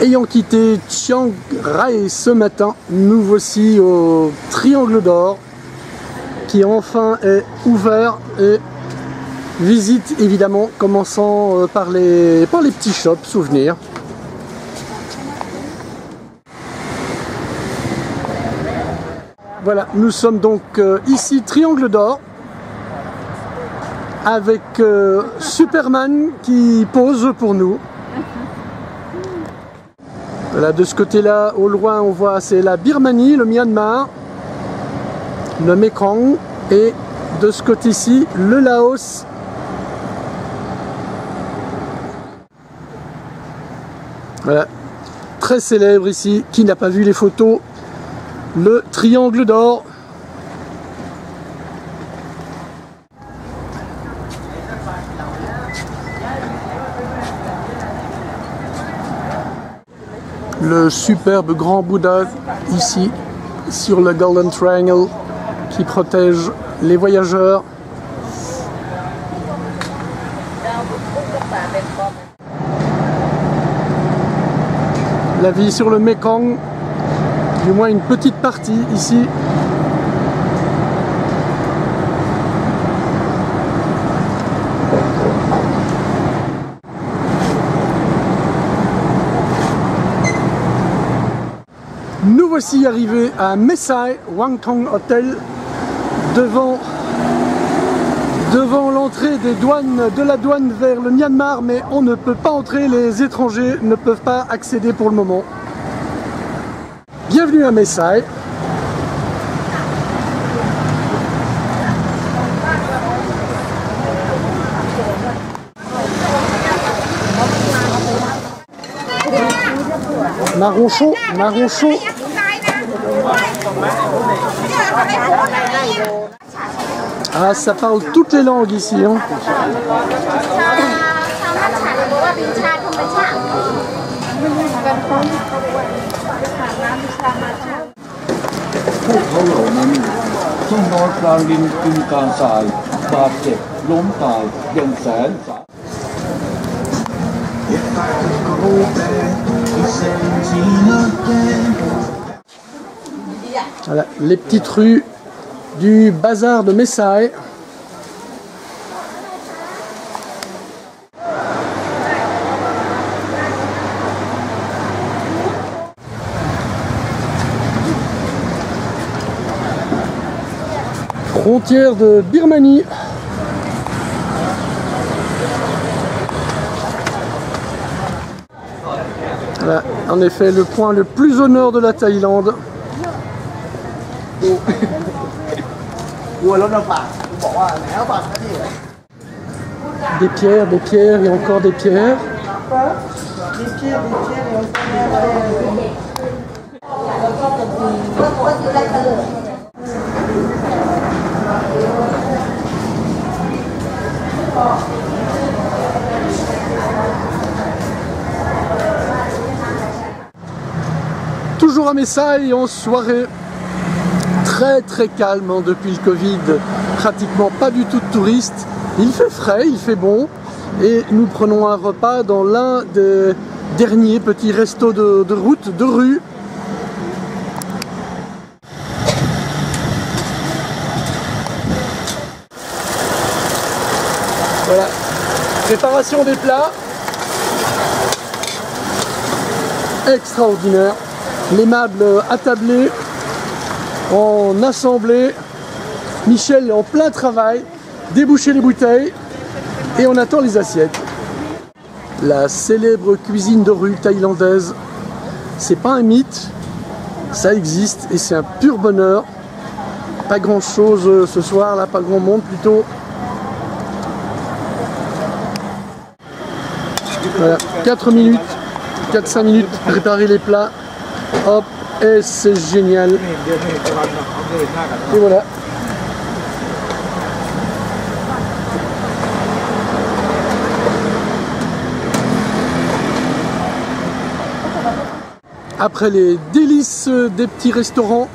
Ayant quitté Chiang Rai ce matin, nous voici au Triangle d'Or qui enfin est ouvert et visite évidemment commençant par les petits shops souvenirs. Voilà, nous sommes donc ici Triangle d'Or avec Superman qui pose pour nous. Voilà, de ce côté-là, au loin, on voit c'est la Birmanie, le Myanmar, le Mekong, et de ce côté-ci, le Laos. Voilà, très célèbre ici, qui n'a pas vu les photos, le Triangle d'Or. Le superbe grand Bouddha ici sur le Golden Triangle qui protège les voyageurs. La vie sur le Mekong, du moins une petite partie ici. Nous voici arrivés à Mae Sai Wang Thong Hotel devant l'entrée des douanes, de la douane vers le Myanmar, mais on ne peut pas entrer, les étrangers ne peuvent pas accéder pour le moment. Bienvenue à Mae Sai. Marron chaud, marron chaud. Ah, ça parle toutes les langues ici, hein. Voilà, les petites rues du bazar de Mae Sai. Frontière de Birmanie. Voilà, en effet, le point le plus au nord de la Thaïlande. Des pierres et encore des pierres. Toujours à Mae Sai en soirée. Très calme hein, depuis le Covid, pratiquement pas du tout de touristes. Il fait frais, il fait bon et nous prenons un repas dans l'un des derniers petits restos de route, de rue. Voilà, préparation des plats. Extraordinaire, les meubles attablés. En assemblée, Michel est en plein travail, déboucher les bouteilles et on attend les assiettes. La célèbre cuisine de rue thaïlandaise, c'est pas un mythe, ça existe et c'est un pur bonheur. Pas grand chose ce soir là, pas grand monde plutôt. Voilà, 4 minutes, 4-5 minutes, préparer les plats, hop. Et c'est génial. Et voilà. Après les délices des petits restaurants,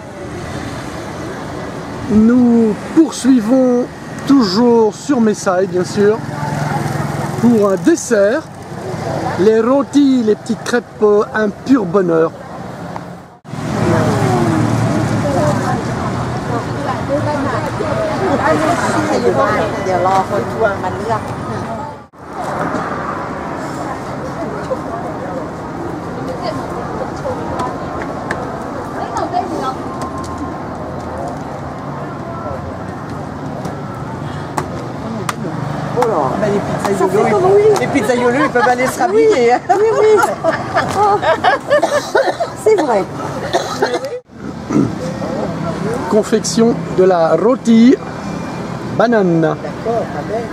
nous poursuivons toujours sur Mae Sai, bien sûr, pour un dessert. Les rôtis, les petites crêpes, un pur bonheur. Oh là, les pizzaiolos, ils peuvent aller se rhabiller. Hein. Oui, oui. Oh. C'est vrai. Confection de la rôti banane. D'accord, pas bête.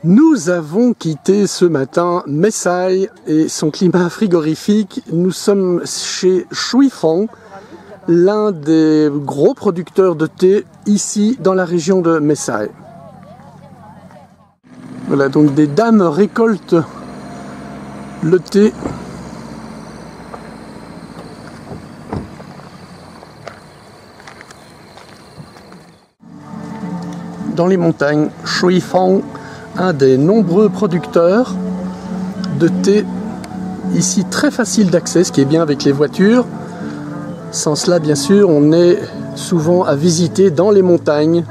Nous avons quitté ce matin Messaï et son climat frigorifique. Nous sommes chez Shuifang, l'un des gros producteurs de thé ici dans la région de Messaï. Voilà, donc des dames récoltent le thé. Dans les montagnes, Shuifang, un des nombreux producteurs de thé, ici très facile d'accès, ce qui est bien avec les voitures. Sans cela, bien sûr, on est souvent à visiter dans les montagnes,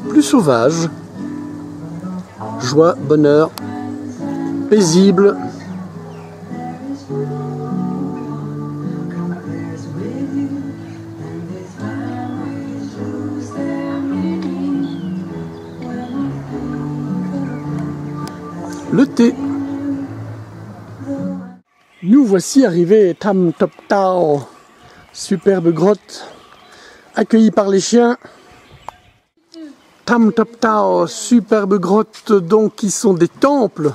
plus sauvages. Joie, bonheur, paisible. Le thé. Nous voici arrivés Tham Top Tao, superbe grotte, accueillie par les chiens. Tham Top Tao, superbe grotte donc qui sont des temples,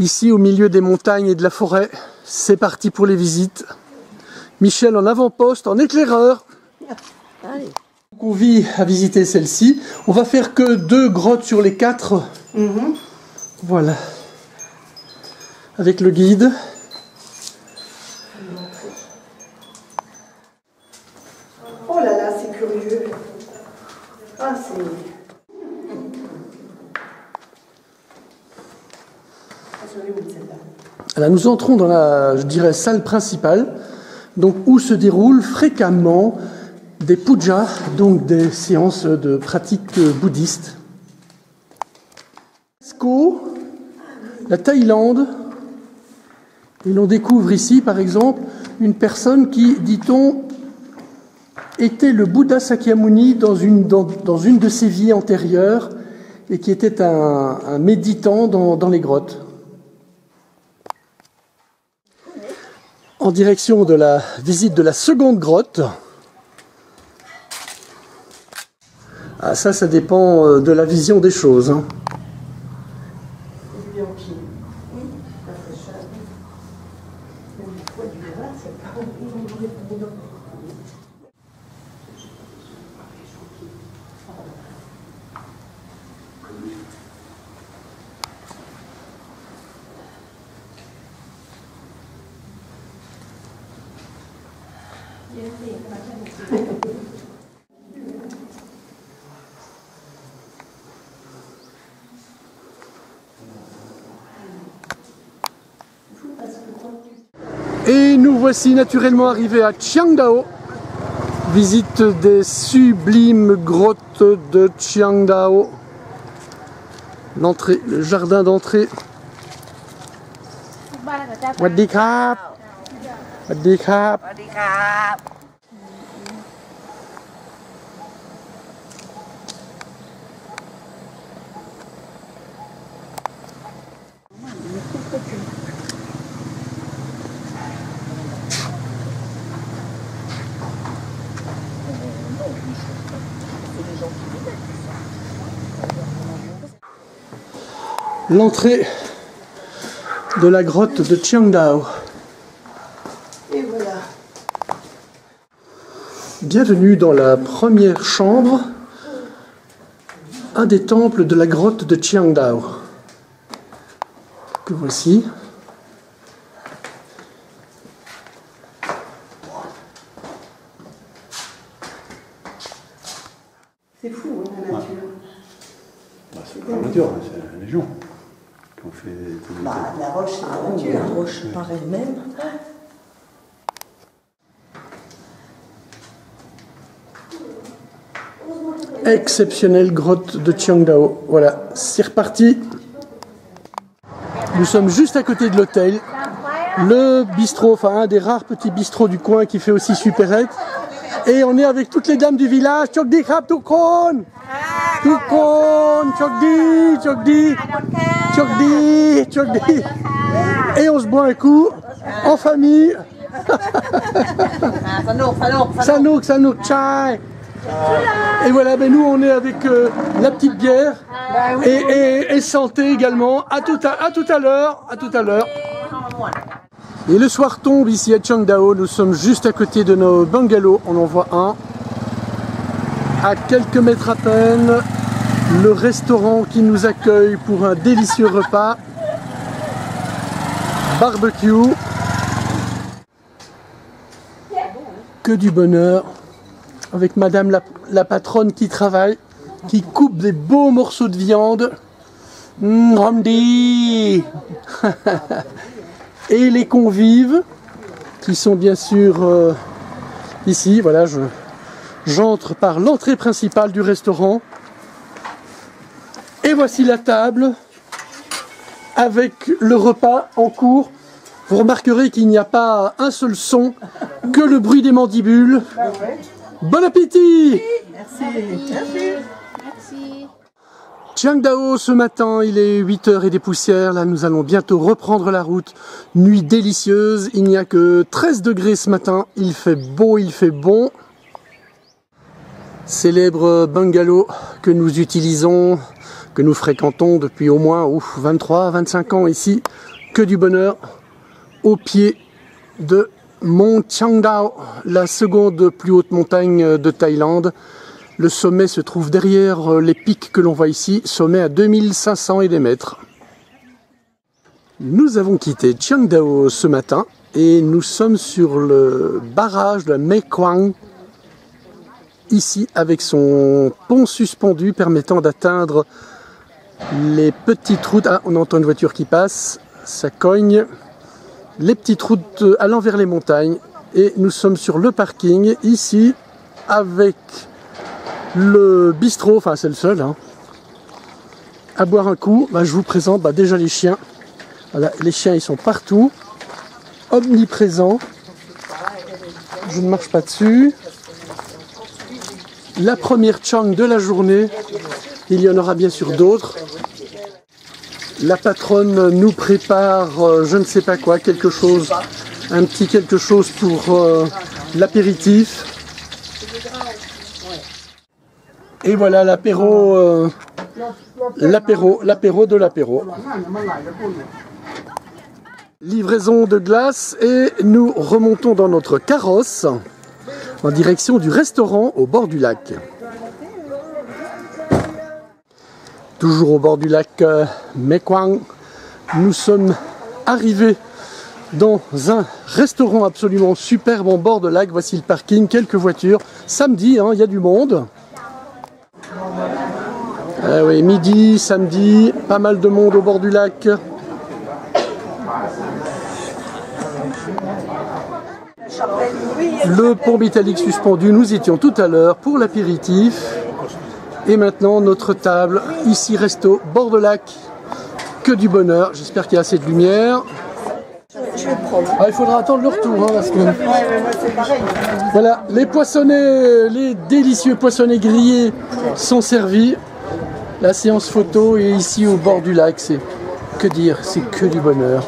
ici au milieu des montagnes et de la forêt. C'est parti pour les visites. Michel en avant-poste, en éclaireur. Allez. On vit à visiter celle-ci. On va faire que 2 grottes sur les 4. Voilà, avec le guide. Oh là là, c'est curieux. Ah, c'est... Alors nous entrons dans la, je dirais, salle principale, donc où se déroulent fréquemment des pujas, donc des séances de pratique bouddhiste. La Thaïlande, et l'on découvre ici par exemple une personne qui, dit-on, était le Bouddha Sakyamuni dans une de ses vies antérieures et qui était un méditant dans les grottes. En direction de la visite de la seconde grotte. Ah, ça dépend de la vision des choses. Hein. Et nous voici naturellement arrivés à Chiangdao. Visite des sublimes grottes de Chiangdao. L'entrée, le jardin d'entrée. Waddi krap. Waddi krap. l'entrée de la grotte de Qiangdao. Et voilà. Bienvenue dans la première chambre, un des temples de la grotte de Qiangdao. Que voici. C'est fou, hein, la nature. Bah, c'est pas la nature, c'est la Légion. Qu'on fait La roche, c'est la nature. La roche par elle-même. Exceptionnelle grotte de Qiangdao. Voilà, c'est reparti. Nous sommes juste à côté de l'hôtel. Le bistrot, enfin un des rares petits bistrots du coin qui fait aussi supérette. Et on est avec toutes les dames du village. Chokdi krab tukon, tukon, chokdi, chokdi, chokdi, chokdi. Et on se boit un coup en famille. Sanouk, chai. Et voilà, ben nous on est avec la petite bière et santé également. À tout à l'heure, à tout à l'heure. Et le soir tombe ici à Qiangdao, nous sommes juste à côté de nos bungalows, on en voit un. À quelques mètres à peine, le restaurant qui nous accueille pour un délicieux repas. Barbecue. Que du bonheur. Avec madame la patronne qui travaille, qui coupe des beaux morceaux de viande. Ramdi. Et les convives, qui sont bien sûr ici. Voilà, j'entre par l'entrée principale du restaurant. Et voici la table, avec le repas en cours. Vous remarquerez qu'il n'y a pas un seul son, que le bruit des mandibules. Bon appétit! Merci. Merci. Qiangdao, ce matin, il est 8h et des poussières. Là, nous allons bientôt reprendre la route. Nuit délicieuse. Il n'y a que 13 degrés ce matin. Il fait beau, il fait bon. Célèbre bungalow que nous utilisons, que nous fréquentons depuis au moins 23, 25 ans ici. Que du bonheur. Au pied de Mont Qiangdao, la seconde plus haute montagne de Thaïlande. Le sommet se trouve derrière les pics que l'on voit ici, sommet à 2500 et des mètres. Nous avons quitté Qiangdao ce matin et nous sommes sur le barrage de Mequang, ici avec son pont suspendu permettant d'atteindre les petites routes. Ah, on entend une voiture qui passe, ça cogne. Les petites routes allant vers les montagnes. Et nous sommes sur le parking ici avec le bistrot, enfin c'est le seul, hein, à boire un coup. Je vous présente déjà les chiens. Voilà, les chiens ils sont partout, omniprésents. Je ne marche pas dessus. La première chang de la journée, il y en aura bien sûr d'autres. La patronne nous prépare je ne sais pas quoi, quelque chose, un petit quelque chose pour l'apéritif. Et voilà l'apéro, l'apéro de l'apéro. Livraison de glace et nous remontons dans notre carrosse en direction du restaurant au bord du lac. Toujours au bord du lac Mequang, nous sommes arrivés dans un restaurant absolument superbe en bord de lac. Voici le parking, quelques voitures. Samedi, il y a du monde. Oui, midi, samedi, pas mal de monde au bord du lac. Le pont métallique suspendu, nous étions tout à l'heure pour l'apéritif. Et maintenant, notre table, ici, resto, bord de lac. Que du bonheur. J'espère qu'il y a assez de lumière. Je vais prendre. Il faudra attendre le retour. Parce que... Ouais, mais moi c'est pareil. Voilà, les poissonnets, les délicieux poissonnets grillés sont servis. La séance photo est ici au bord du lac. C'est que dire, c'est que du bonheur.